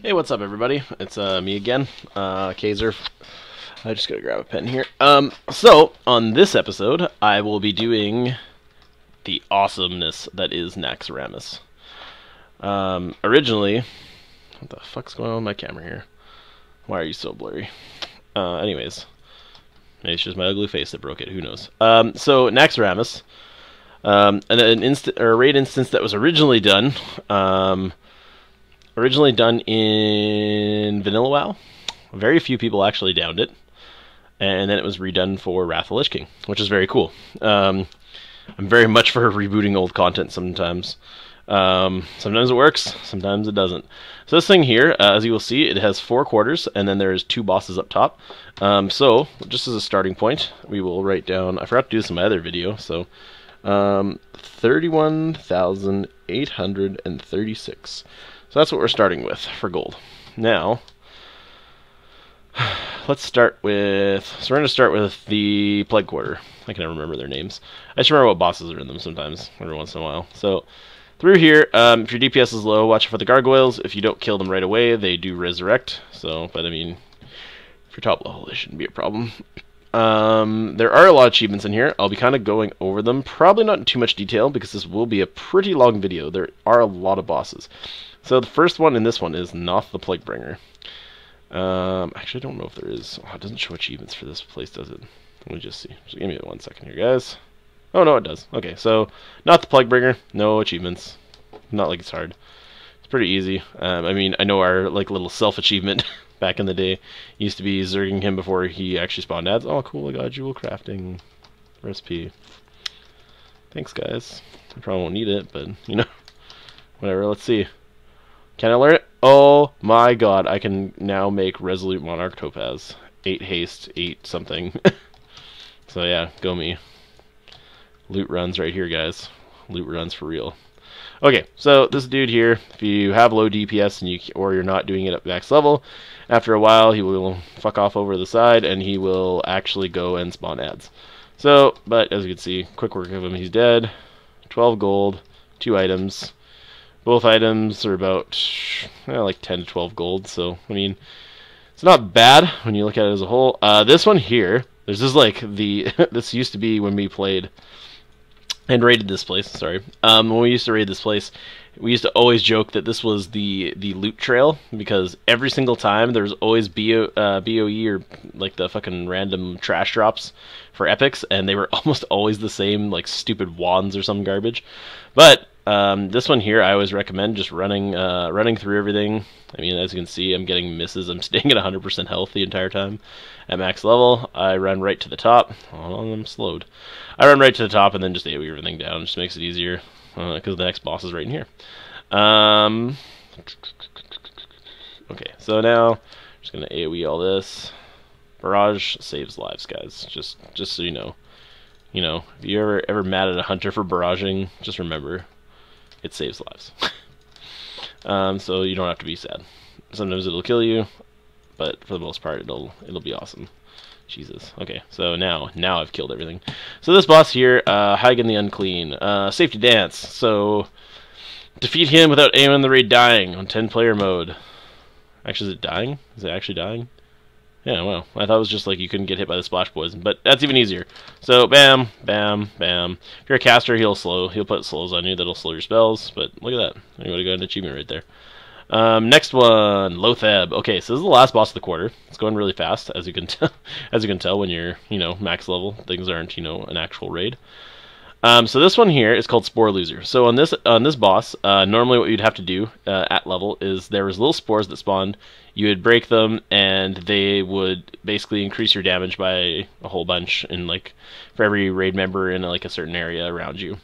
Hey, what's up, everybody? It's me again, Kaiser. I just gotta grab a pen here. So on this episode, I will be doing the awesomeness that is Naxx. Originally, what the fuck's going on with my camera here? Why are you so blurry? Anyways, maybe it's just my ugly face that broke it. Who knows? So Naxx, a raid instance that was originally done. Originally done in Vanilla WoW. Very few people actually downed it. And then it was redone for Wrath of the Lich King, which is very cool. I'm very much for rebooting old content sometimes. Sometimes it works, sometimes it doesn't. So this thing here, as you will see, it has 4 quarters, and then there's 2 bosses up top. So, just as a starting point, we will write down... I forgot to do this in my other video, so... 31,836. So that's what we're starting with for gold. Now, let's start with... So we're going to start with the Plague Quarter. I can never remember their names. I just remember what bosses are in them sometimes, every once in a while. So, through here, if your DPS is low, watch for the gargoyles. If you don't kill them right away, they do resurrect. So, but I mean, if you're top level, it shouldn't be a problem. There are a lot of achievements in here. I'll be kind of going over them, probably not in too much detail, because this will be a pretty long video. There are a lot of bosses. So the first one in this one is Noth the Plaguebringer. Actually, I don't know if there is. Oh, it doesn't show achievements for this place, does it? Let me just see. Just give me 1 second here, guys. Oh, no, it does. Okay, so Noth the Plaguebringer, no achievements. Not like it's hard. It's pretty easy. I mean, I know our like little self-achievement back in the day used to be zerging him before he actually spawned ads. Oh, cool, I got a jewel crafting recipe. Thanks, guys. I probably won't need it, but, you know, whatever. Let's see. Can I learn it? Oh my god, I can now make Resolute Monarch Topaz. 8 haste, 8 something. So yeah, go me. Loot runs right here, guys. Loot runs for real. Okay, so this dude here, if you have low DPS and or you're not doing it at max level, after a while he will fuck off over the side and he will actually go and spawn ads. So, but as you can see, quick work of him, he's dead. 12 gold, 2 items. Both items are about like 10 to 12 gold, so I mean, it's not bad when you look at it as a whole. This one here, there's this like the this used to be when we played and raided this place. Sorry, when we used to raid this place, we used to always joke that this was the loot trail, because every single time there was always BOE or like the fucking random trash drops for epics, and they were almost always the same, like stupid wands or some garbage. But this one here, I always recommend just running through everything. I mean, as you can see, I'm getting misses. I'm staying at 100% health the entire time at max level. I run right to the top. Oh, I'm slowed. I run right to the top and then just AoE everything down. It just makes it easier because the next boss is right in here. Okay, so now I'm just gonna AoE all this. Barrage saves lives, guys. Just so you know. You know, if you're ever mad at a hunter for barraging, just remember, it saves lives. So you don't have to be sad. Sometimes it'll kill you, but for the most part, it'll be awesome. Jesus. Okay, so now I've killed everything. So this boss here, Hagen the Unclean, safety dance. So defeat him without anyone in the raid dying on 10-player mode. Actually, is it dying? Is it actually dying? Yeah, well, I thought it was just like you couldn't get hit by the splash poison, but that's even easier. So, bam, bam, bam. If you're a caster, he'll put slows on you that'll slow your spells, but look at that. You would have got an achievement right there. Next one, Lotheb. Okay, so this is the last boss of the quarter. It's going really fast, as you can tell when you're, you know, max level. Things aren't, you know, an actual raid. So this one here is called Spore Loser. So on this boss, normally what you'd have to do at level is there was little spores that spawned. You would break them, and they would basically increase your damage by a whole bunch, in like for every raid member in like a certain area around you.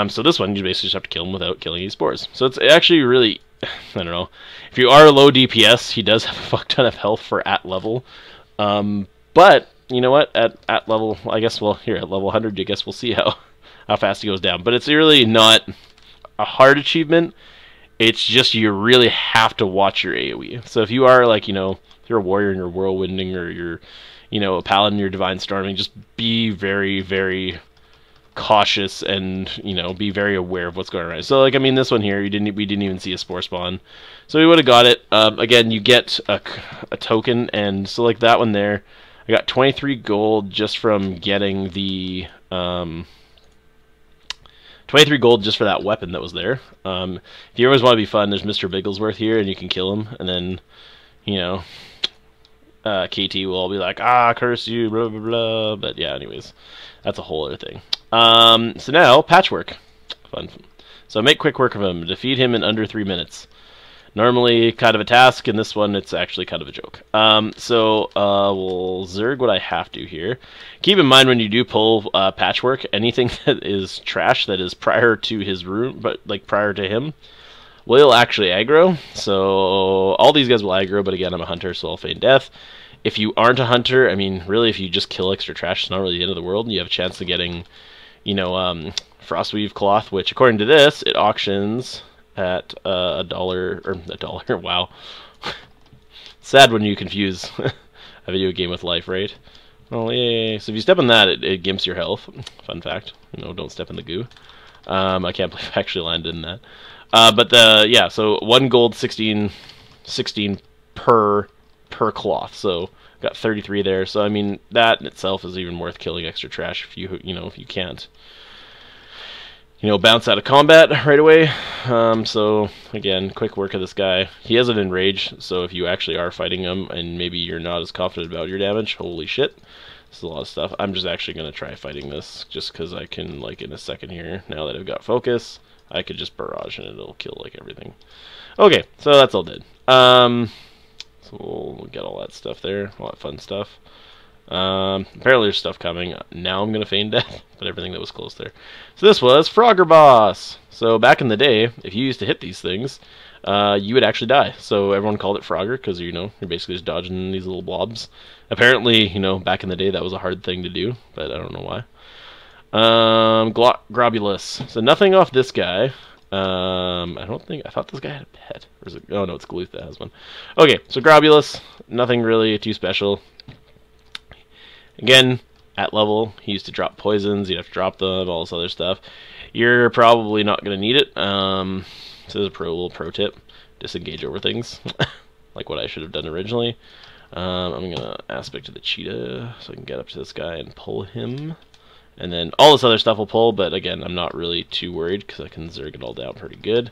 So this one, you basically just have to kill him without killing any spores. So it's actually really, I don't know, if you are low DPS, he does have a fuck ton of health for at level. But you know what? At level, I guess, well, here at level 100, I guess we'll see how fast he goes down. But it's really not a hard achievement. It's just you really have to watch your AoE. So if you are like, you know, if you're a warrior and you're whirlwinding, or you're, you know, a paladin and you're divine storming, just be very, very cautious and, you know, be very aware of what's going on. So, like, I mean, this one here, we didn't even see a spore spawn, so we would have got it. Again, you get a token, and so like that one there, I got 23 gold just from getting the 23 gold just for that weapon that was there. If you always want to be fun, there's Mr. Bigglesworth here, and you can kill him, and then, you know, KT will all be like, ah, curse you, blah, blah, blah. But yeah, anyways, that's a whole other thing. So now, patchwork. Fun. So make quick work of him. Defeat him in under 3 minutes. Normally kind of a task, in this one it's actually kind of a joke. We'll zerg what I have to here. Keep in mind when you do pull patchwork, anything that is trash that is prior to his room, but like prior to him, will actually aggro. So all these guys will aggro, but again, I'm a hunter, so I'll feign death. If you aren't a hunter, I mean, really, if you just kill extra trash, it's not really the end of the world. You have a chance of getting, you know, Frostweave cloth, which according to this, it auctions at $1 or $1. Wow, sad when you confuse a video game with life, right? Oh yay! So if you step on that, it gimps your health. Fun fact, you know, don't step in the goo. I can't believe I actually landed in that. But yeah, so 1 gold, 16 per cloth. So got 33 there. So I mean, that in itself is even worth killing extra trash if you can't, you know, bounce out of combat right away. So again, quick work of this guy. He has an enrage, so if you actually are fighting him and maybe you're not as confident about your damage, holy shit, this is a lot of stuff. I'm just actually going to try fighting this just because I can, like, in a second here, now that I've got focus, I could just barrage and it'll kill like everything. Okay, so that's all dead. So we'll get all that stuff there, all that fun stuff. Apparently there's stuff coming. Now I'm going to feign death, but everything that was close there. So this was Frogger Boss. So back in the day, if you used to hit these things, you would actually die. So everyone called it Frogger because, you know, you're basically just dodging these little blobs. Apparently, you know, back in the day that was a hard thing to do, but I don't know why. Grobulus. So nothing off this guy. I thought this guy had a pet. Or is it, oh no, it's Gluth that has one. Okay, so Grobulus, nothing really too special. Again, at level, he used to drop poisons, you'd have to drop them, all this other stuff. You're probably not going to need it. So there's a little pro tip. Disengage over things. Like what I should have done originally. I'm going to aspect to the cheetah so I can get up to this guy and pull him. And then all this other stuff will pull, but again, I'm not really too worried because I can zerg it all down pretty good.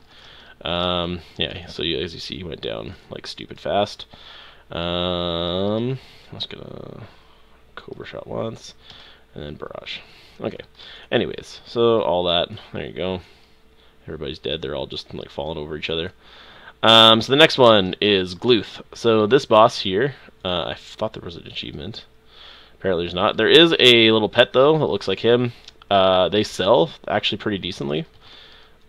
Yeah, so as you see, he went down like stupid fast. I'm just going to Cobra Shot once, and then Barrage. Okay, anyways, so all that, there you go. Everybody's dead, they're all just like falling over each other. So the next one is Gluth. So this boss here, I thought there was an achievement. Apparently there's not. There is a little pet though that looks like him. They sell actually pretty decently.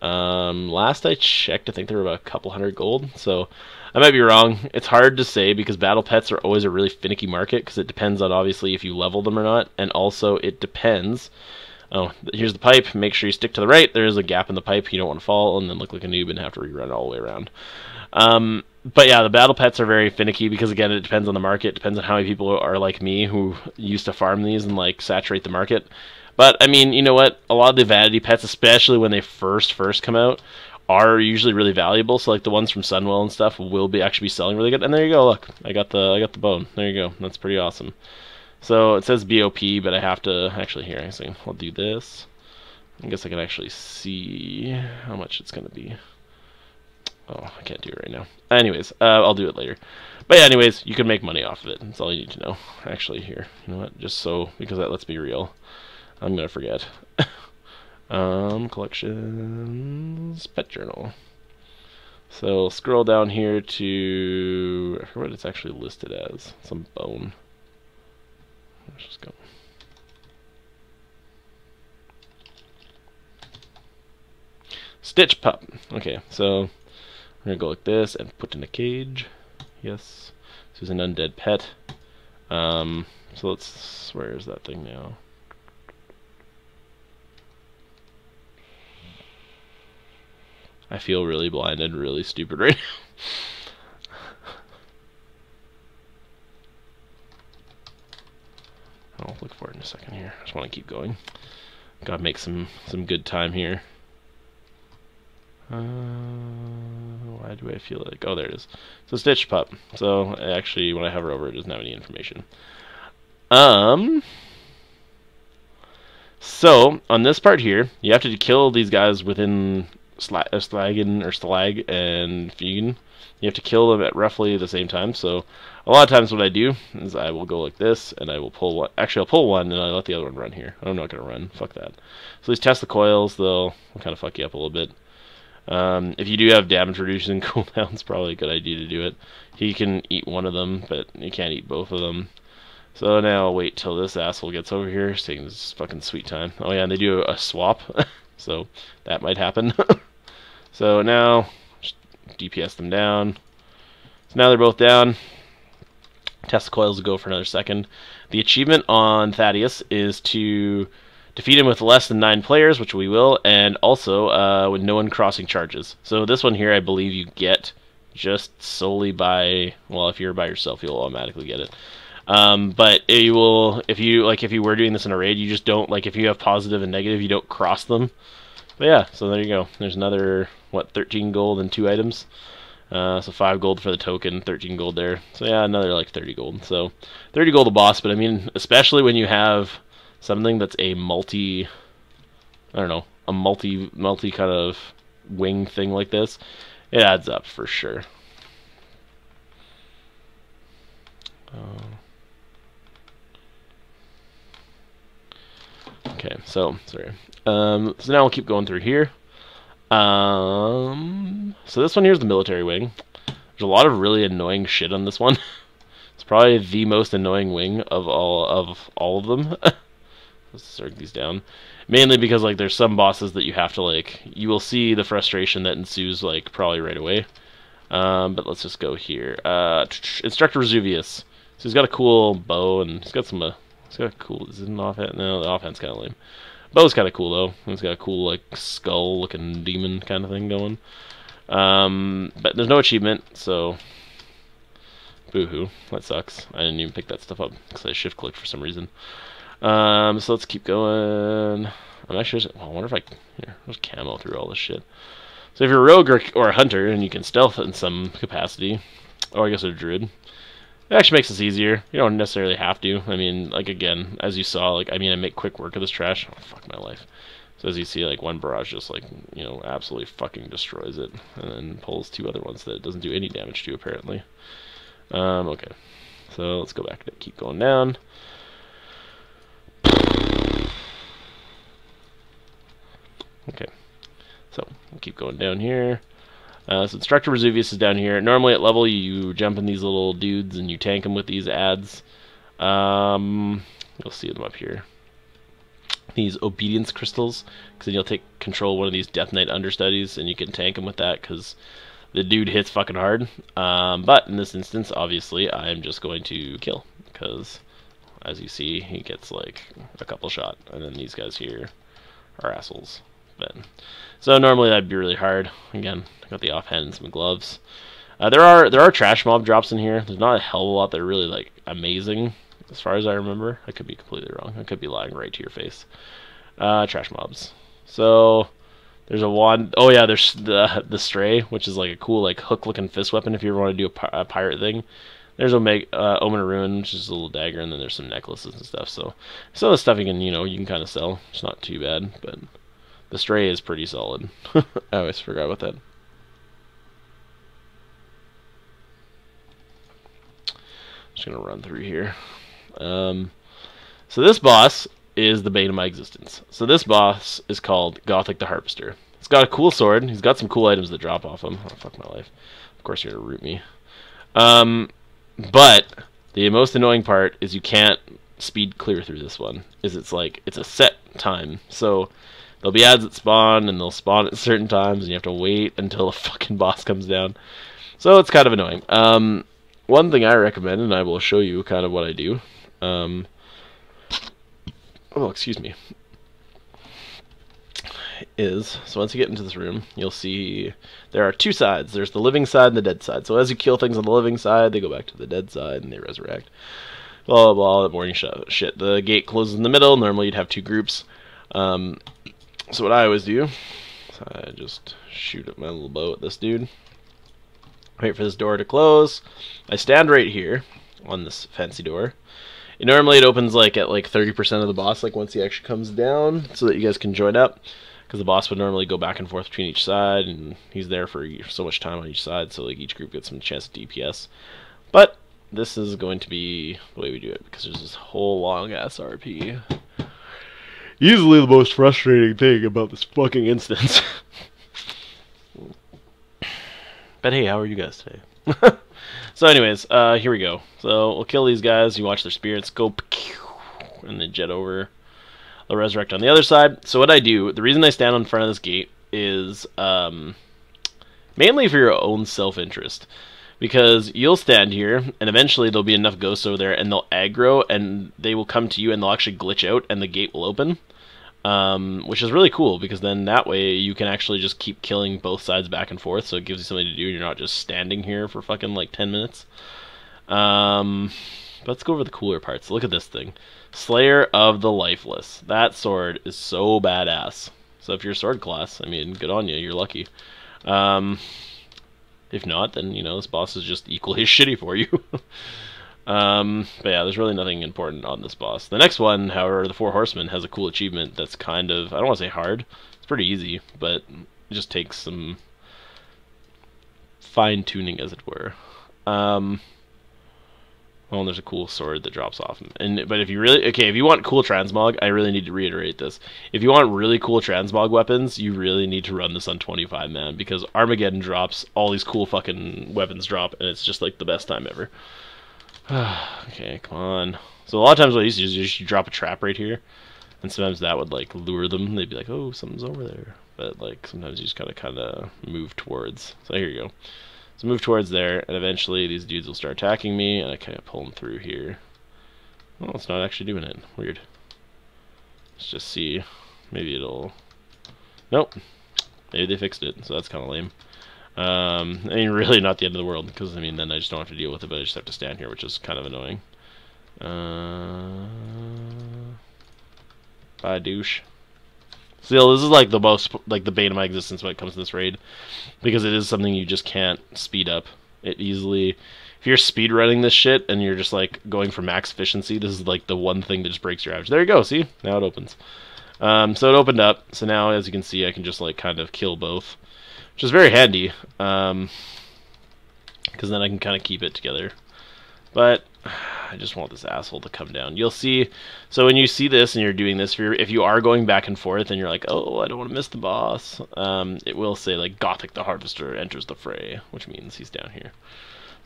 Last I checked, I think they were about a couple hundred gold. So I might be wrong. It's hard to say because battle pets are always a really finicky market because it depends on obviously if you level them or not, and also it depends. Oh, here's the pipe. Make sure you stick to the right. There is a gap in the pipe. You don't want to fall and then look like a noob and have to rerun all the way around. But yeah, the battle pets are very finicky because again, it depends on the market. It depends on how many people are like me who used to farm these and like saturate the market. But I mean, you know what? A lot of the vanity pets, especially when they first come out, are usually really valuable. So like the ones from Sunwell and stuff will be actually be selling really good. And there you go. Look, I got the bone. There you go. That's pretty awesome. So it says BOP, but I have to actually here. I'll do this. I guess I can actually see how much it's gonna be. Oh, I can't do it right now. Anyways, I'll do it later. But yeah, anyways, you can make money off of it. That's all you need to know. Actually, here, you know what? Just so, because that lets me real. I'm gonna forget. Collections, pet journal. So scroll down here to, I forget what it's actually listed as. Some bone. Let's just go. Stitch pup. Okay, so we're gonna go like this and put in a cage. Yes, this is an undead pet. So let's, where is that thing now? I feel really blinded, really stupid right now. I'll look for it in a second here. I just want to keep going. Gotta make some good time here. Why do I feel like... Oh, there it is. So Stitch Pup. So actually, when I hover over, it doesn't have any information. So on this part here, you have to kill these guys within Slagan or Stalag and Fugan. You have to kill them at roughly the same time. So a lot of times what I do is I will go like this, and I will pull one. Actually, I'll pull one, and I let the other one run here. I'm not going to run. Fuck that. So these test the coils. They'll kind of fuck you up a little bit. If you do have damage reducing cooldown, it's probably a good idea to do it. He can eat one of them, but he can't eat both of them. So now I'll wait till this asshole gets over here. It's taking this fucking sweet time. Oh yeah, and they do a swap, so that might happen. So now, just DPS them down. So now they're both down. Test the coils to go for another second. The achievement on Thaddeus is to defeat him with less than 9 players, which we will, and also with no one crossing charges. So this one here, I believe you get just solely by, well, if you're by yourself, you'll automatically get it. But you will, if you were doing this in a raid, you just don't, like, if you have positive and negative, you don't cross them. But yeah, so there you go. There's another, what, 13 gold and 2 items. So 5 gold for the token, 13 gold there. So yeah, another like 30 gold. So 30 gold a boss, but I mean, especially when you have something that's a multi, I don't know, a multi kind of wing thing like this, it adds up for sure. Okay, so sorry. So now we'll keep going through here. So this one here is the military wing. There's a lot of really annoying shit on this one. It's probably the most annoying wing of all of them. Let's start these down. Mainly because like there's some bosses that you have to like, you will see the frustration that ensues like probably right away. But let's just go here. Instructor Vesuvius. So he's got a cool bow and he's got some. He's got a cool. Is it an offhand? No, the offhand's kind of lame. Bow's kind of cool though. He's got a cool like skull-looking demon kind of thing going. But there's no achievement, so boo-hoo. That sucks. I didn't even pick that stuff up because I shift-clicked for some reason. So let's keep going. I'm actually. Well, I wonder if I. Here, there's camo through all this shit. So if you're a rogue or a hunter and you can stealth in some capacity, or I guess a druid, it actually makes this easier. You don't necessarily have to. I mean, like, again, as you saw, like, I mean, I make quick work of this trash. Oh, fuck my life. So as you see, like, one barrage just, like, you know, absolutely fucking destroys it. And then pulls 2 other ones that it doesn't do any damage to, apparently. Okay. So let's go back to keep going down. Okay. So we'll keep going down here. So Instructor Vesuvius is down here. Normally at level you jump in these little dudes and you tank them with these ads. You'll see them up here. These obedience crystals, because then you'll take control of one of these Death Knight understudies and you can tank them with that because the dude hits fucking hard. But in this instance, obviously, I'm just going to kill because, as you see, he gets like a couple shot, and then these guys here are assholes. So normally that'd be really hard. Again, I got the offhand and some gloves. There are trash mob drops in here. There's not a hell of a lot that are really like amazing, as far as I remember. I could be completely wrong. I could be lying right to your face. Trash mobs. So there's a wand. Oh yeah, there's the stray, which is like a cool like hook-looking fist weapon if you ever want to do a pirate thing. There's Omen of Ruin, which is a little dagger, and then there's some necklaces and stuff. So some of the stuff you can kind of sell. It's not too bad, but the stray is pretty solid. I always forgot about that. Just gonna run through here. So this boss is the bane of my existence. So this boss is called Gothic the Harpster. He's got a cool sword. He's got some cool items that drop off him. Oh, fuck my life. Of course you're gonna root me. But the most annoying part is you can't speed clear through this one. It's a set time. So there'll be ads that spawn, and they'll spawn at certain times, and you have to wait until the fucking boss comes down. So it's kind of annoying. One thing I recommend, and I will show you kind of what I do. Oh, excuse me. So once you get into this room, you'll see there are 2 sides. There's the living side and the dead side. So as you kill things on the living side, they go back to the dead side, and they resurrect. Blah, blah, blah, that boring shit. The gate closes in the middle. Normally you'd have 2 groups. So what I always do, I just shoot up my little bow at this dude. Wait for this door to close. I stand right here on this fancy door. Normally it opens like at like 30% of the boss, like once he actually comes down, so that you guys can join up. Because the boss would normally go back and forth between each side, and he's there for so much time on each side, so like each group gets some chance to DPS. But this is going to be the way we do it, because there's this whole long ass RP. Easily the most frustrating thing about this fucking instance. But hey, how are you guys today? So anyways, here we go. So we'll kill these guys, you watch their spirits go, and then jet over. I'll resurrect on the other side. So what I do, the reason I stand in front of this gate is mainly for your own self-interest. Because you'll stand here, and eventually there'll be enough ghosts over there, and they'll aggro, and they will come to you, and they'll actually glitch out, and the gate will open. Which is really cool, because then that way you can actually just keep killing both sides back and forth, so it gives you something to do, and you're not just standing here for fucking like 10 minutes. Let's go over the cooler parts. Look at this thing. Slayer of the Lifeless. That sword is so badass. So if you're a sword class, I mean, good on you, you're lucky. If not, then, you know, this boss is just equally as shitty for you. But yeah, there's really nothing important on this boss. The next one, however, the Four Horsemen, has a cool achievement that's kind of, I don't want to say hard, it's pretty easy, but it just takes some fine-tuning, as it were. Well, there's a cool sword that drops off. But if you really, okay, if you want cool transmog, I really need to reiterate this. If you want really cool transmog weapons, you really need to run this on 25, man, because Armageddon drops, all these cool fucking weapons drop, and it's just like the best time ever. Okay, come on. So a lot of times what I used to do is just you drop a trap right here, and sometimes that would like lure them. They'd be like, oh, something's over there. But like sometimes you just gotta kind of move towards. So here you go. So move towards there, and eventually these dudes will start attacking me, and I kind of pull them through here. Oh, it's not actually doing it. Weird. Let's just see. Maybe it'll... Nope. Maybe they fixed it, so that's kind of lame. I mean, really not the end of the world, because, I mean, then I just don't have to deal with it, but I just have to stand here, which is kind of annoying. Bye, douche. Still, this is like the most, like the bane of my existence when it comes to this raid, because it is something you just can't speed up it easily. If you're speed running this shit and you're just like going for max efficiency, this is like the one thing that just breaks your average. There you go, see? Now it opens. So it opened up, so now as you can see I can just like kind of kill both, which is very handy, because then I can kind of keep it together. But I just want this asshole to come down. You'll see, so when you see this and you're doing this, if you are going back and forth and you're like, oh, I don't want to miss the boss, it will say like Gothic the Harvester enters the fray, which means he's down here.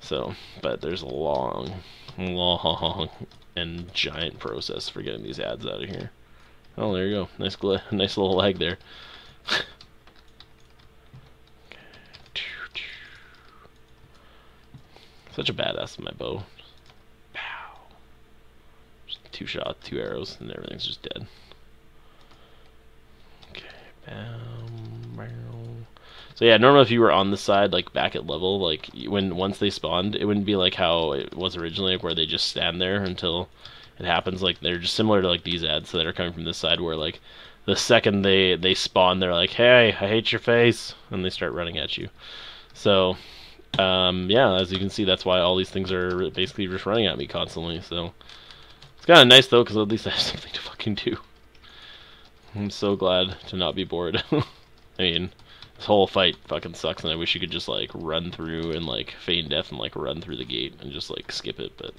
So, but there's a long and giant process for getting these ads out of here. Oh, there you go. Nice little lag there. Such a badass with my bow. Pow. Just 2 shots, 2 arrows, and everything's just dead. Okay. Bam, bam. So yeah, normally if you were on the side, like back at level, like once they spawned, it wouldn't be like how it was originally, where they just stand there until it happens. Like they're just similar to like these ads that are coming from this side, where like the second they spawn, they're like, hey, I hate your face, and they start running at you. So yeah, as you can see, that's why all these things are basically just running at me constantly. So it's kind of nice though, because at least I have something to fucking do. I'm so glad to not be bored. I mean, this whole fight fucking sucks, and I wish you could just like run through and like feign death and like run through the gate and just like skip it, but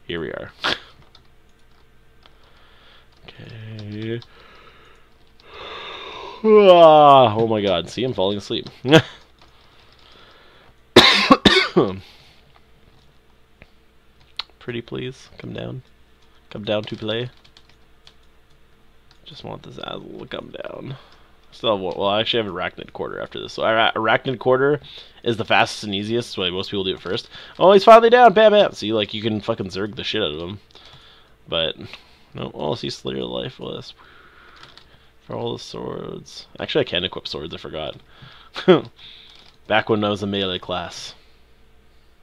here we are. Okay. Oh my god, see, I'm falling asleep. Pretty please, come down. Come down to play. Just want this asshole to come down. Still have, well, I actually have Arachnid Quarter after this. So Arachnid Quarter is the fastest and easiest, so most people do it first. Oh, he's finally down! Bam, bam! See, like, you can fucking zerg the shit out of him. But, no, oh, see, Slayer of the Lifeless. For all the swords. Actually, I can equip swords, I forgot. Back when I was a melee class.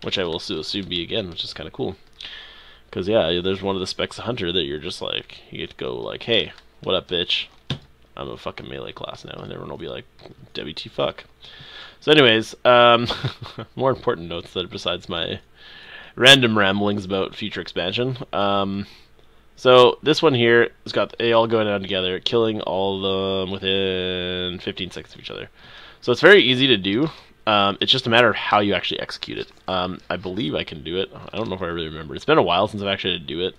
Which I will soon be again, which is kind of cool. Because, yeah, there's one of the specs of Hunter that you're just like, you get to go like, hey, What up, bitch? I'm a fucking melee class now, and everyone will be like, WT fuck. So anyways, more important notes that besides my random ramblings about future expansion. So this one here has got they all going down together, killing all of them within 15 seconds of each other. So it's very easy to do. It's just a matter of how you actually execute it. I believe I can do it. I don't know if I really remember. It's been a while since I've actually had to do it.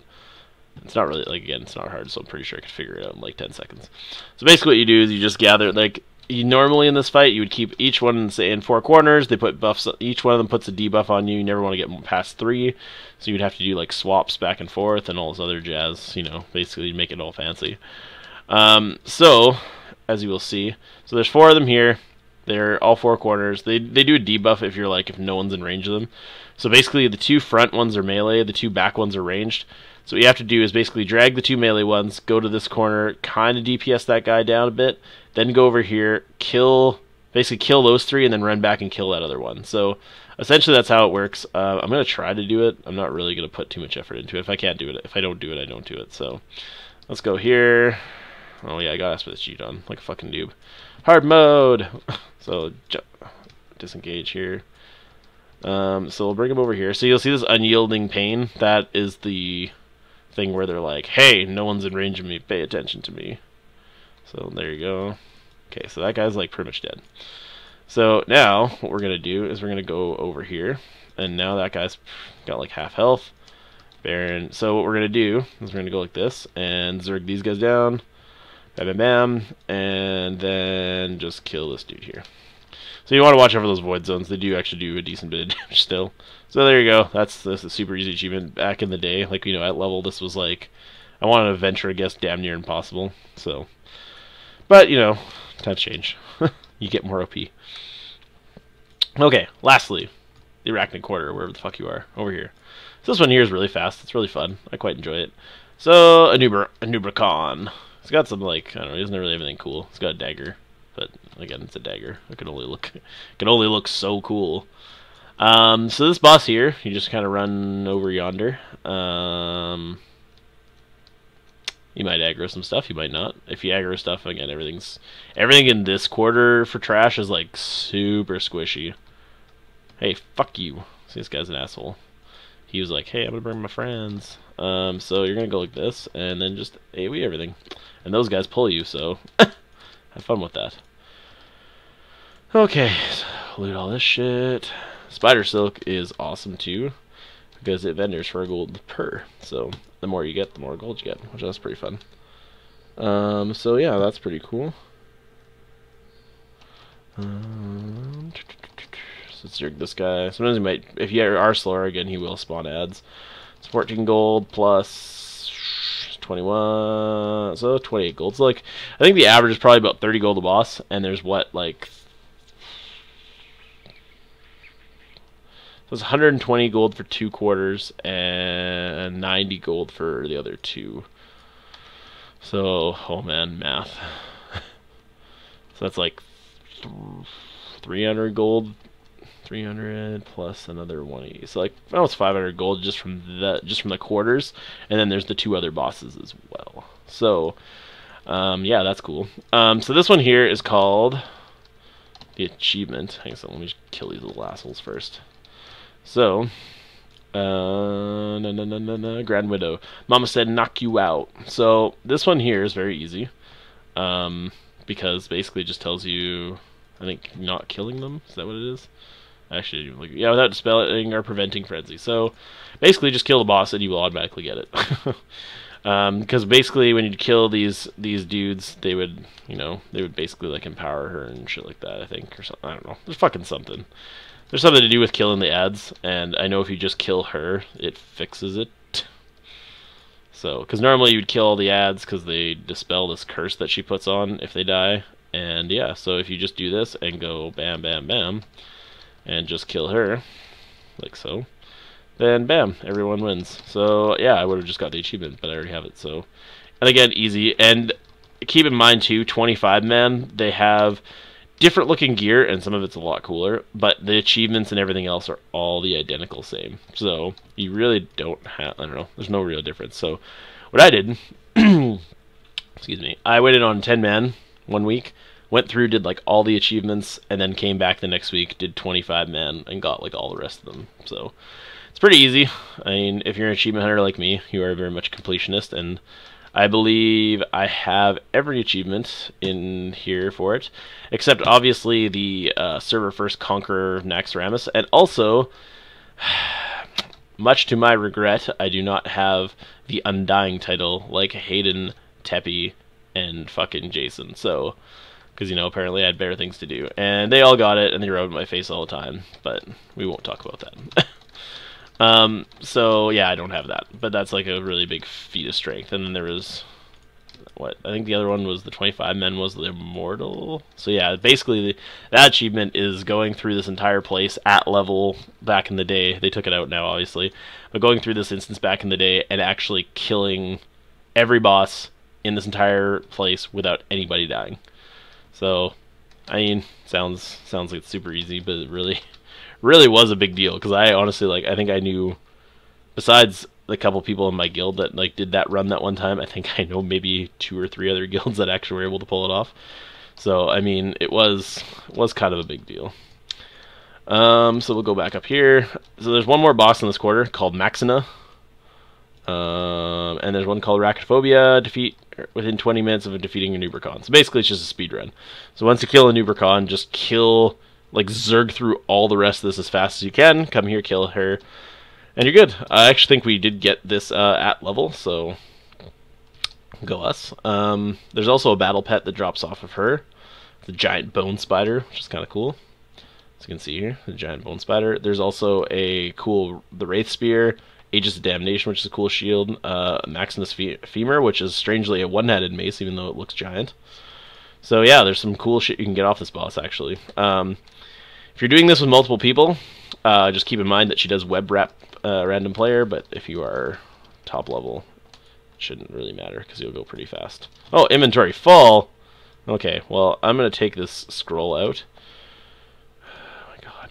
It's not really, like, again, it's not hard, so I'm pretty sure I could figure it out in like 10 seconds. So basically what you do is you just gather, like, you normally in this fight, you would keep each one, say, in 4 corners. They put buffs, each one of them puts a debuff on you. You never want to get past 3, so you'd have to do, like, swaps back and forth and all this other jazz, you know, basically make it all fancy. So, as you will see, so there's 4 of them here. They're all 4 corners. They do a debuff if you're, like, if no one's in range of them. So basically the 2 front ones are melee, the 2 back ones are ranged. So what you have to do is basically drag the 2 melee ones, go to this corner, kind of DPS that guy down a bit, then go over here, basically kill those 3, and then run back and kill that other one. So essentially that's how it works. I'm going to try to do it. I'm not really going to put too much effort into it. If I can't do it, if I don't do it, I don't do it. So let's go here. Oh yeah, I got us with this cheat on, like a fucking noob. Hard mode! So disengage here. So we'll bring him over here. So you'll see this unyielding pain. That is the thing where they're like, hey, no one's in range of me, pay attention to me. So there you go. Okay, so that guy's like pretty much dead. So now what we're gonna do is we're gonna go over here, and now that guy's got like half health. Baron. So what we're gonna do is we're gonna go like this and zerg these guys down, bam bam bam, and then just kill this dude here. So you want to watch out for those void zones. They do actually do a decent bit of damage still. So there you go. That's a super easy achievement. Back in the day, like, you know, at level, this was like, I wanted to venture, I guess, damn near impossible. So, but, you know, times change. You get more OP. Okay, lastly, the Arachnid Quarter, wherever the fuck you are, over here. So this one here is really fast. It's really fun. I quite enjoy it. So, Anubracon. It's got some, like, I don't know, he doesn't really have anything cool. It's got a dagger. But again, it's a dagger. It can only look so cool. So this boss here, you just kind of run over yonder. You might aggro some stuff, you might not. If you aggro stuff, again, everything in this quarter for trash is like super squishy. Hey, fuck you. See, this guy's an asshole. He was like, hey, I'm gonna bring my friends. So you're gonna go like this, and then just AoE everything. And those guys pull you, so have fun with that. Okay, so loot all this shit. Spider Silk is awesome too, because it vendors for a gold per. So the more you get, the more gold you get, which is pretty fun. So yeah, that's pretty cool. So let's jerk this guy. Sometimes you might, if you are slower again, he will spawn ads. It's 14 gold plus 21, so 28 gold. So like, I think the average is probably about 30 gold a boss, and there's what, like, so it's 120 gold for 2 quarters and 90 gold for the other 2. So, oh man, math. So that's like 300 gold, 300 plus another 180. So like almost 500 gold just from the quarters, and then there's the 2 other bosses as well. So, yeah, that's cool. So this one here is called the achievement. Hang on, let me just kill these little assholes first. So, Grand Widow. Mama said knock you out. So this one here is very easy, because basically it just tells you, I think, not killing them. Is that what it is? Actually, like, yeah, without dispelling or preventing frenzy. So basically just kill the boss and you will automatically get it. Because basically when you kill these dudes, they would, you know, they would basically like empower her and shit like that, I think, or something. I don't know. There's fucking something. There's something to do with killing the ads, and I know if you just kill her, it fixes it. So, because normally you'd kill all the ads because they dispel this curse that she puts on if they die. And yeah, so if you just do this and go bam, bam, bam, and just kill her, like so, then bam, everyone wins. So yeah, I would have just got the achievement, but I already have it. So, and again, easy. And keep in mind too, 25 man, they have different looking gear, and some of it's a lot cooler, but the achievements and everything else are all the identical same. So you really don't have, I don't know, there's no real difference. So what I did Excuse me. I waited on 10 man 1 week, went through, did like all the achievements, and then came back the next week, did 25 man, and got like all the rest of them. So it's pretty easy. I mean, if you're an achievement hunter like me, you are very much a completionist, and I believe I have every achievement in here for it, except obviously the server first conqueror Naxx, and also, much to my regret, I do not have the Undying title like Hayden, Teppy, and fucking Jason. So, because, you know, apparently I had better things to do. And they all got it, and they rubbed my face all the time. But we won't talk about that. So, yeah, I don't have that. But that's like a really big feat of strength. And then there was, what, I think the other one was the 25 men was the Immortal. So, yeah, basically that achievement is going through this entire place at level back in the day. They took it out now, obviously. But going through this instance back in the day and actually killing every boss in this entire place without anybody dying. So, I mean, sounds like it's super easy, but it really was a big deal, because I honestly, like, I think I knew, besides the couple people in my guild that like did that run that one time, I think I know maybe 2 or 3 other guilds that actually were able to pull it off. So, I mean, it was kind of a big deal. So we'll go back up here. So there's one more boss in this quarter called Maxina. And there's one called Rackophobia, defeat within 20 minutes of defeating a Nubricon. So basically it's just a speed run. So once you kill a Nubricon, just kill, like, zerg through all the rest of this as fast as you can. Come here, kill her, and you're good. I actually think we did get this at level, so go us. There's also a battle pet that drops off of her, the giant bone spider, which is kind of cool. As you can see here, the giant bone spider. There's also a cool, the Wraith Spear, Aegis of Damnation, which is a cool shield, Maximus Femur, which is strangely a one-handed mace, even though it looks giant. So yeah, there's some cool shit you can get off this boss, actually. If you're doing this with multiple people, just keep in mind that she does web wrap random player, but if you are top level, it shouldn't really matter, because you'll go pretty fast. Oh, inventory full! Okay, well, I'm going to take this scroll out.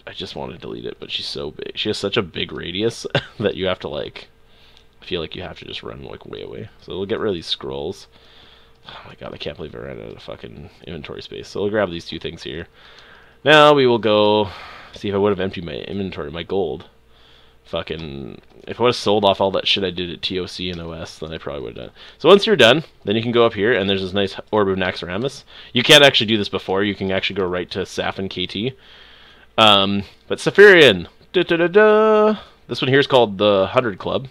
I just want to delete it, but she's so big. She has such a big radius that you have to, like, feel like you have to just run, like, way away. So we'll get rid of these scrolls. Oh my god, I can't believe I ran out of fucking inventory space. So we'll grab these 2 things here. Now we will go see if I would have emptied my inventory, my gold. Fucking, if I would have sold off all that shit I did at TOC and OS, then I probably would have done. So once you're done, then you can go up here, and there's this nice Orb of Naxx. You can't actually do this before. You can actually go right to Saf and KT. But Saphirian, this one here is called the 100 Club.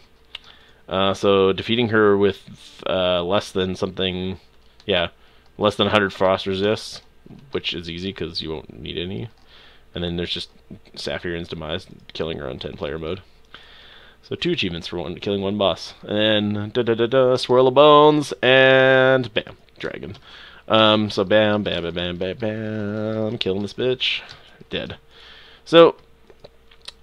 So defeating her with less than something, yeah, less than 100 frost resists, which is easy because you won't need any. And then there's just Saphirian's Demise, killing her on 10-player mode. So 2 achievements for killing 1 boss. And then Swirl of Bones, and bam, Dragon. So bam, bam, bam, bam, bam, bam, killing this bitch, dead. So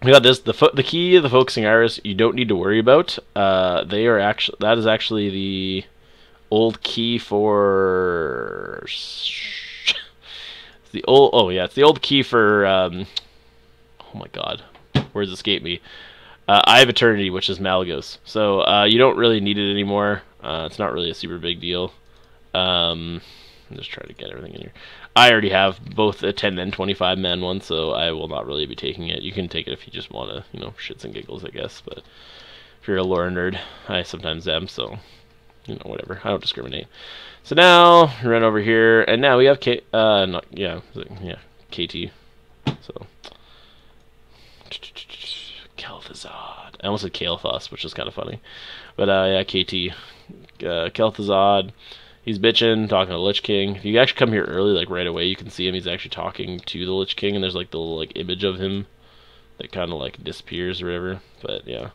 we got this. The key of the focusing iris you don't need to worry about. They are actually, that is actually the old key for the old, oh yeah, it's the old key for oh my god, words escape me. Eye of Eternity, which is Malagos. So you don't really need it anymore. It's not really a super big deal. I'm just trying to get everything in here. I already have both a 10 and 25 man one, so I will not really be taking it. You can take it if you just want to, you know, shits and giggles, I guess. But if you're a lore nerd, I sometimes am, so, you know, whatever. I don't discriminate. So now, run over here, and now we have KT. So, Kel'Thuzad. I almost said Kael'thas, which is kind of funny. But, yeah, KT. Kel'Thuzad. He's bitching, talking to Lich King. If you actually come here early, like right away, you can see him. He's actually talking to the Lich King, and there's like the little like image of him that kind of like disappears or whatever. But yeah.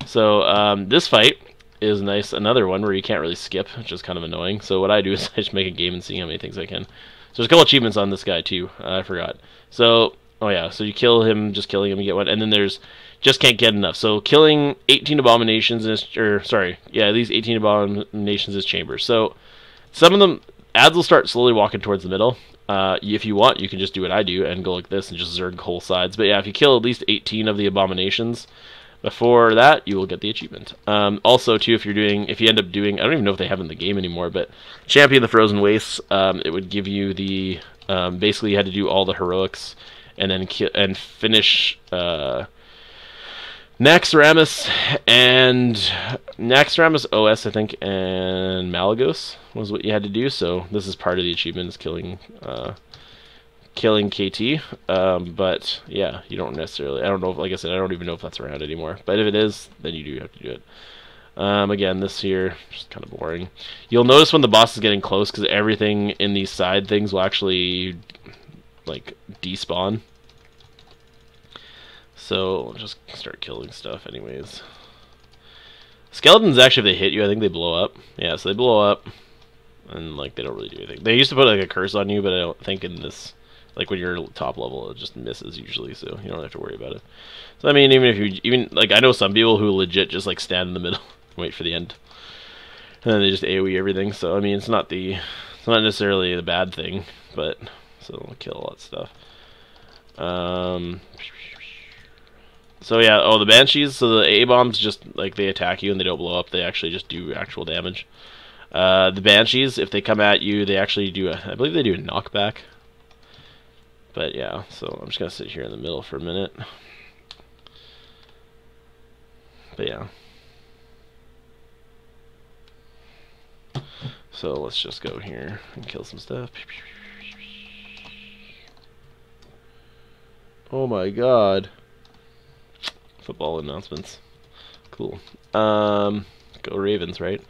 So this fight is nice. Another one where you can't really skip, which is kind of annoying. So what I do is I just make a game and see how many things I can. So there's a couple achievements on this guy too. I forgot. So oh yeah, so you kill him, just killing him, you get one, and then there's just can't get enough. So killing 18 abominations in his, or sorry, yeah, these 18 abominations is chambers. So some of them, ads will start slowly walking towards the middle. If you want, you can just do what I do and go like this and just zerg whole sides. But yeah, if you kill at least 18 of the abominations before that, you will get the achievement. Also, too, if you end up doing, I don't even know if they have it in the game anymore, but Champion the Frozen Wastes, it would give you the, basically you had to do all the heroics, and then finish Naxx OS, I think, and Malagos was what you had to do. So this is part of the achievement, is killing KT. But yeah, you don't necessarily. I don't know. Like I said, I don't even know if that's around anymore. But if it is, then you do have to do it. Again, this here just kind of boring. You'll notice when the boss is getting close, because everything in these side things will actually like despawn. So just start killing stuff anyways. Skeletons, actually, if they hit you, I think they blow up. Yeah, so they blow up, and like they don't really do anything. They used to put like a curse on you, but I don't think in this, like when you're top level, it just misses usually, so you don't have to worry about it. So I mean, like I know some people who legit just like stand in the middle and wait for the end, and then they just AoE everything. So I mean, it's not necessarily the bad thing, but so it'll kill a lot of stuff. So yeah, the Banshees, so the A-bombs just, like, they attack you and they don't blow up, they actually just do actual damage. The Banshees, if they come at you, they actually do I believe they do a knockback. But yeah, so I'm just gonna sit here in the middle for a minute. But yeah. So let's just go here and kill some stuff. Oh my god. Football announcements. Cool. Go Ravens, right?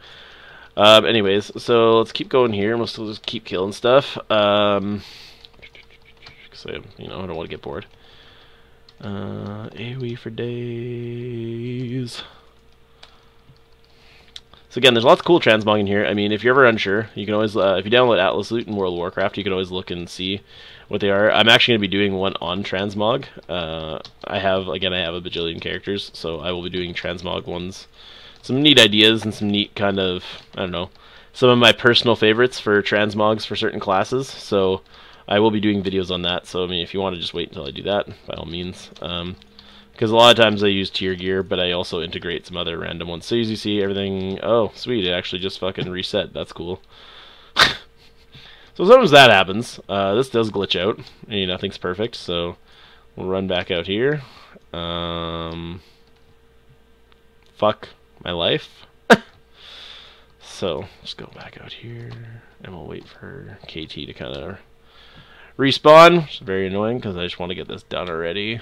Anyways, so let's keep going here. We'll still just keep killing stuff. Because I don't want to get bored. AoE for days. So again, there's lots of cool transmogging here. I mean, if you're ever unsure, you can always, if you download Atlas Loot in World of Warcraft, you can always look and see what they are. I'm actually going to be doing one on transmog. I have a bajillion characters, so I will be doing transmog ones. Some neat ideas and some neat kind of, I don't know, some of my personal favorites for transmogs for certain classes. So I will be doing videos on that. So I mean, if you want to just wait until I do that, by all means. Because a lot of times I use tier gear, but I also integrate some other random ones. So as you see, everything... Oh, sweet, it actually just fucking reset. That's cool. So sometimes that happens. This does glitch out. Nothing's perfect, so we'll run back out here. Fuck my life. So, let's go back out here, and we'll wait for KT to kind of respawn, which is very annoying, because I just want to get this done already.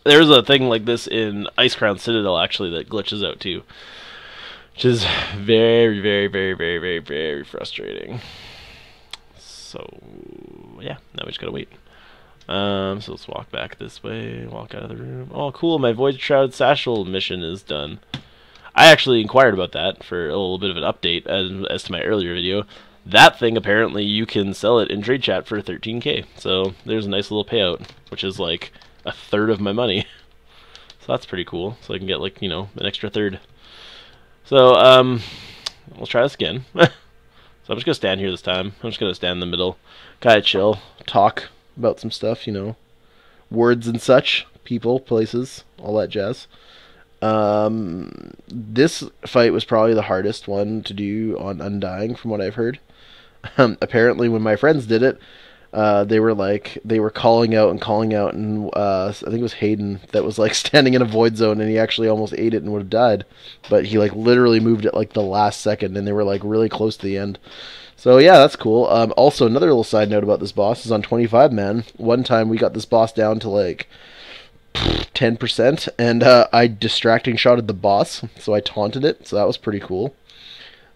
There's a thing like this in Icecrown Citadel, actually, that glitches out too, which is very, very, very, very, very, very frustrating. So yeah, now we just gotta wait. So let's walk back this way, walk out of the room. Oh cool, my Void Shroud Satchel mission is done. I actually inquired about that for a little bit of an update as to my earlier video. That thing, apparently, you can sell it in trade chat for 13k. So there's a nice little payout, which is like a third of my money. So that's pretty cool. So I can get, like, an extra third. So, we'll try this again. So I'm just going to stand here this time. I'm just going to stand in the middle, kind of chill, talk about some stuff, words and such, people, places, all that jazz. This fight was probably the hardest one to do on Undying, from what I've heard. Apparently, when my friends did it, they were calling out, and I think it was Hayden that was like standing in a void zone, and he actually almost ate it and would have died, but he like literally moved it like the last second, and they were like really close to the end. So yeah, that's cool. Also, another little side note about this boss is on 25 man. One time we got this boss down to like 10%, and I distracting shotted the boss, so I taunted it, so that was pretty cool.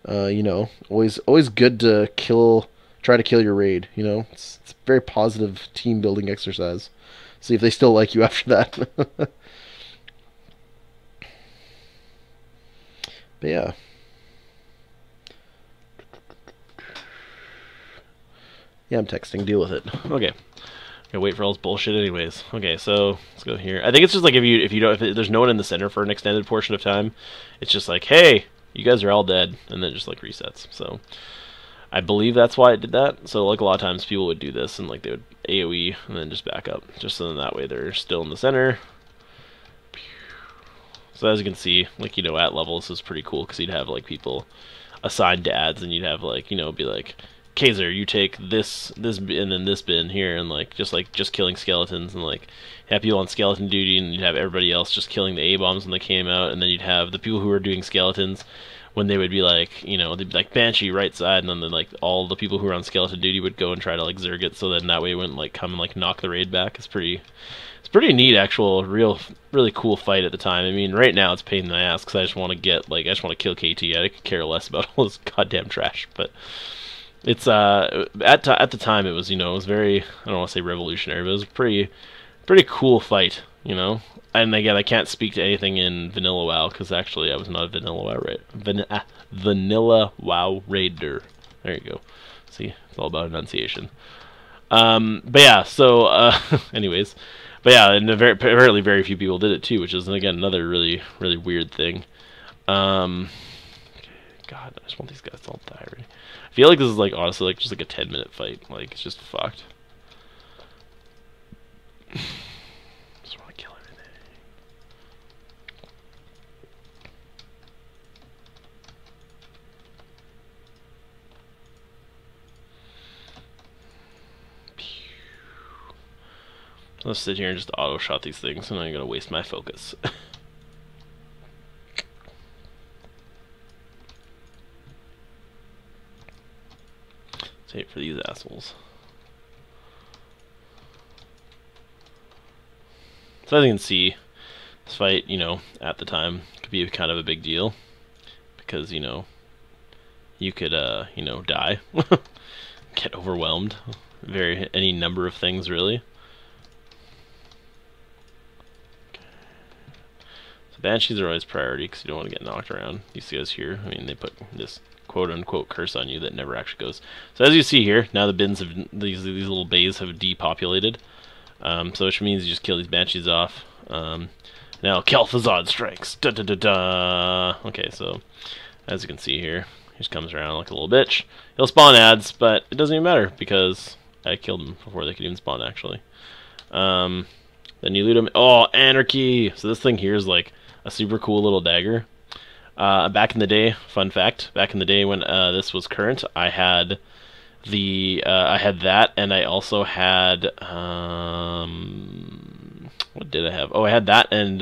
Always good to try to kill your raid, it's a very positive team building exercise. See if they still like you after that. But yeah. Yeah, I'm texting, deal with it. Okay. Gotta wait for all this bullshit anyways. Okay, so let's go here. I think it's just like if there's no one in the center for an extended portion of time, it's just like, hey, you guys are all dead, and then it just like resets. So I believe that's why it did that. So like a lot of times people would do this and like they would AoE and then just back up, just so that way they're still in the center. So as you can see, like, you know, at levels is pretty cool because you'd have like people assigned to ads, and you'd have like, you know, be like, Kaiser, you take this bin and this bin here, and like just killing skeletons, and like have people on skeleton duty, and you'd have everybody else just killing the A-bombs when they came out, and then you'd have the people who were doing skeletons when they would be like, you know, they'd be like Banshee right side, and then like all the people who were on skeleton duty would go and try to like zerg it, so then that way it wouldn't like come and like knock the raid back. It's pretty neat, actual, really cool fight at the time. I mean, right now it's a pain in the ass because I just want to get like, I just want to kill KT. I could care less about all this goddamn trash, but it's at the time it was, you know, it was very, I don't want to say revolutionary, but it was a pretty cool fight, you know. And again, I can't speak to anything in Vanilla WoW because actually I was not a Vanilla WoW raider. There you go. See, it's all about enunciation. But yeah, so anyways, but yeah, and apparently very few people did it too, which is again another really weird thing. God, I just want these guys to all die already. I feel like this is like honestly like just like a 10-minute fight. Like it's just fucked. Just want to kill everything. Let's sit here and just auto shot these things, and I'm gonna waste my focus. Wait for these assholes. So as you can see, this fight, you know, at the time could be kind of a big deal because, you know, you could, you know, die, get overwhelmed, any number of things really. So Banshees are always priority because you don't want to get knocked around. These guys here, I mean, they put this quote-unquote curse on you that never actually goes. So as you see here, now the bins have these little bays have depopulated. So which means you just kill these Banshees off. Now Kel'Thuzad strikes. Da da da da. Okay, so as you can see here, he just comes around like a little bitch. He'll spawn ads, but it doesn't even matter because I killed him before they could even spawn actually. Then you loot him. Oh, anarchy! So this thing here is like a super cool little dagger. Back in the day, fun fact, back in the day when this was current, I had I had that, and I also had what did I have? Oh, I had that and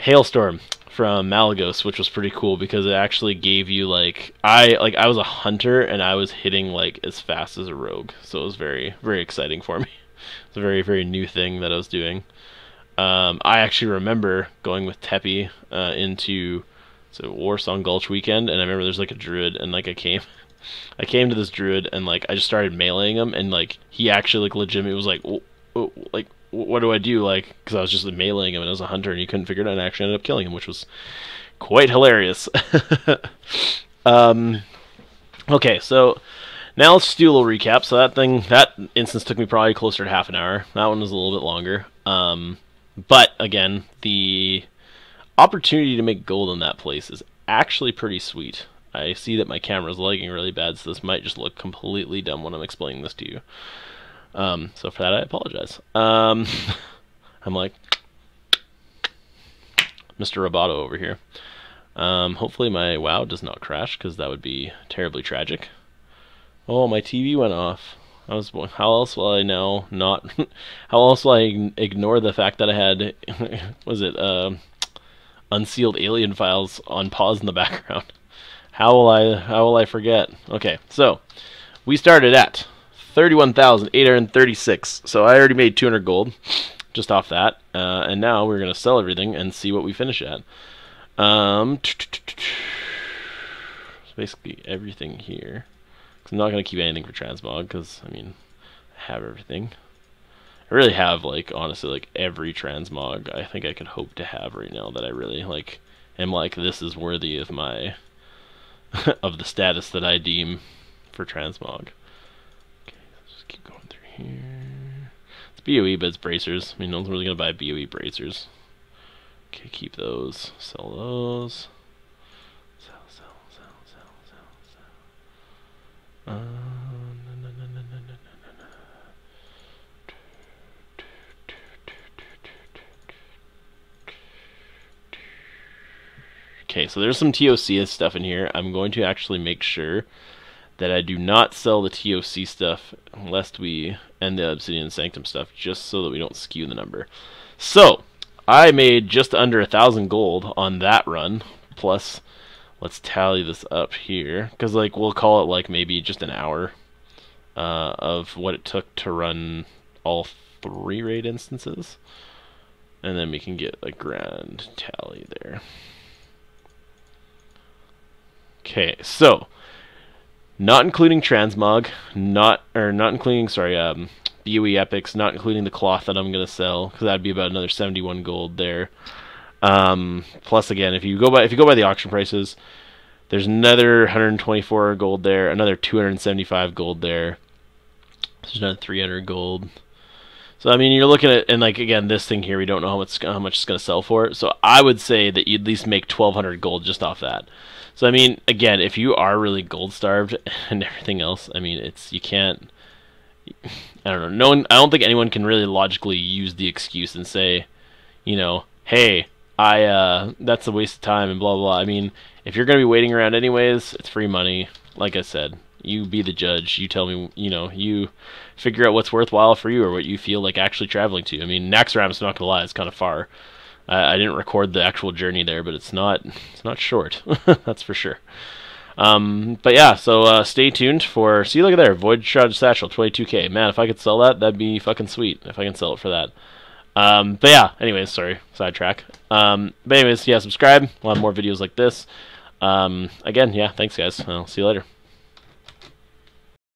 Hailstorm from Malagos, which was pretty cool because it actually gave you I was a hunter and I was hitting like as fast as a rogue, so it was very exciting for me. It's a very new thing that I was doing. I actually remember going with Teppy into Warsong Gulch weekend, and I remember there's like a druid, and like I came to this druid, and like I just started meleeing him, and like he actually like legitimately was like, like what do I do? Like, because I was just meleeing him, and I was a hunter, and he couldn't figure it out, and I actually ended up killing him, which was quite hilarious. Okay, so now let's do a little recap. So that instance took me probably closer to half an hour. That one was a little bit longer. But again, the opportunity to make gold in that place is actually pretty sweet. I see that my camera's lagging really bad, so this might just look completely dumb when I'm explaining this to you. So for that, I apologize. I'm like Mr. Roboto over here. Hopefully my WoW does not crash, because that would be terribly tragic. Oh, my TV went off. How else will I now not? How else will I ignore the fact that I had, was it unsealed alien files on pause in the background? How will I forget? Okay, so we started at 31,836. So I already made 200 gold just off that, and now we're gonna sell everything and see what we finish at. Basically everything here. I'm not going to keep anything for transmog because, I mean, I have everything. I really have, like, honestly, like, every transmog I think I could hope to have right now that I really, like, am like, this is worthy of my, of the status that I deem for transmog. Okay, let's just keep going through here. It's BOE, but it's bracers. I mean, no one's really going to buy BOE bracers. Okay, keep those. Sell those. Sell. Okay, so there's some TOC stuff in here. I'm going to actually make sure that I do not sell the TOC stuff lest we end the Obsidian Sanctum stuff, just so that we don't skew the number. So I made just under 1,000 gold on that run, plus let's tally this up here, because like we'll call it like maybe just an hour of what it took to run all 3 raid instances, and then we can get a grand tally there. Okay, so not including transmog, not including BOE epics, not including the cloth that I'm gonna sell, because that'd be about another 71 gold there. Plus again, if you go by the auction prices, there's another 124 gold there, another 275 gold there. There's another 300 gold. So I mean, you're looking at, and like again, this thing here, we don't know how much it's gonna sell for. So I would say that you'd at least make 1,200 gold just off that. So I mean, again, if you are really gold starved and everything else, I mean, you can't. I don't know. I don't think anyone can really logically use the excuse and say, you know, hey, that's a waste of time and blah blah blah. I mean, if you're gonna be waiting around anyways, it's free money. Like I said, you be the judge. You tell me, you know, you figure out what's worthwhile for you or what you feel like actually traveling to. I mean, Naxx, not gonna lie, it's kind of far. I didn't record the actual journey there, but it's not short. That's for sure. But yeah, so stay tuned for. See, look at there, Void Shroud Satchel, 22k. Man, if I could sell that, that'd be fucking sweet. If I can sell it for that. But yeah, anyways, sorry, sidetrack. But anyways, yeah, subscribe. We'll have more videos like this. Again, yeah, thanks guys. I'll see you later.